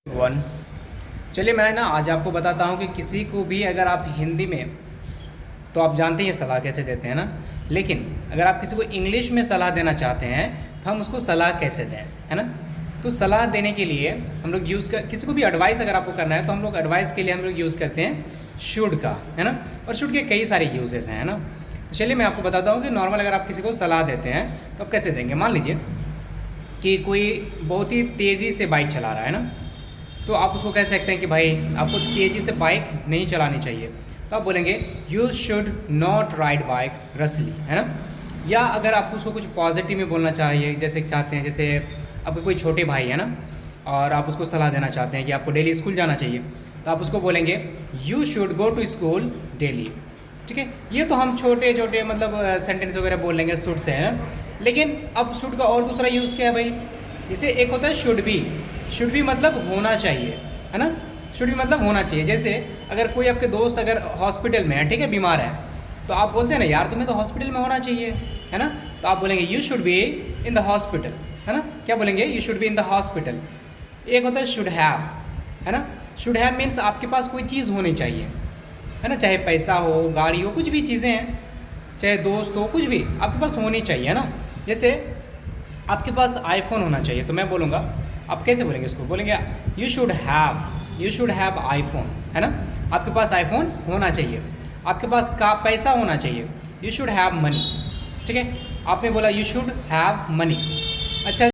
One. चलिए मैं ना आज आपको बताता हूँ कि किसी को भी अगर आप हिंदी में, तो आप जानते हैं सलाह कैसे देते हैं ना, लेकिन अगर आप किसी को इंग्लिश में सलाह देना चाहते हैं तो हम उसको सलाह कैसे दें, है ना। तो सलाह देने के लिए हम लोग किसी को भी एडवाइस अगर आपको करना है तो हम लोग एडवाइस के लिए हम लोग यूज़ करते हैं शुड का, है ना। और शुड के कई सारे यूजेस हैं, है ना। तो चलिए मैं आपको बताता हूँ कि नॉर्मल अगर आप किसी को सलाह देते हैं तो आप कैसे देंगे। मान लीजिए कि कोई बहुत ही तेज़ी से बाइक चला रहा है ना, तो आप उसको कह सकते हैं कि भाई आपको तेज़ी से बाइक नहीं चलानी चाहिए। तो आप बोलेंगे you should not ride bike rashly, है ना। या अगर आप उसको कुछ पॉजिटिव में बोलना चाहिए, जैसे चाहते हैं, जैसे आपके कोई छोटे भाई है ना और आप उसको सलाह देना चाहते हैं कि आपको डेली स्कूल जाना चाहिए, तो आप उसको बोलेंगे you should go to school daily. ठीक है, ये तो हम छोटे छोटे मतलब सेंटेंस वगैरह बोल लेंगे शुड से, है ना। लेकिन अब शुड का और दूसरा यूज़ क्या है भाई, जैसे एक होता है शुड भी मतलब होना चाहिए, है ना। शुड भी मतलब होना चाहिए। जैसे अगर कोई आपके दोस्त अगर हॉस्पिटल में है, ठीक है, बीमार है, तो आप बोलते हैं ना यार तुम्हें तो हॉस्पिटल में होना चाहिए, है ना। तो आप बोलेंगे you should be in the hospital, है ना। क्या बोलेंगे, you should be in the hospital. एक होता है शुड हैव, है ना। शुड हैव मीन्स आपके पास कोई चीज़ होनी चाहिए, है ना, चाहे पैसा हो, गाड़ी हो, कुछ भी चीज़ें हैं, चाहे दोस्त हो, कुछ भी आपके पास होनी चाहिए, है ना। जैसे आपके पास आईफोन होना चाहिए, तो मैं बोलूँगा, आप कैसे बोलेंगे इसको, बोलेंगे यू शुड हैव आईफोन, है ना। आपके पास आईफोन होना चाहिए। आपके पास का पैसा होना चाहिए, यू शुड हैव मनी। ठीक है, आपने बोला यू शुड हैव मनी। अच्छा।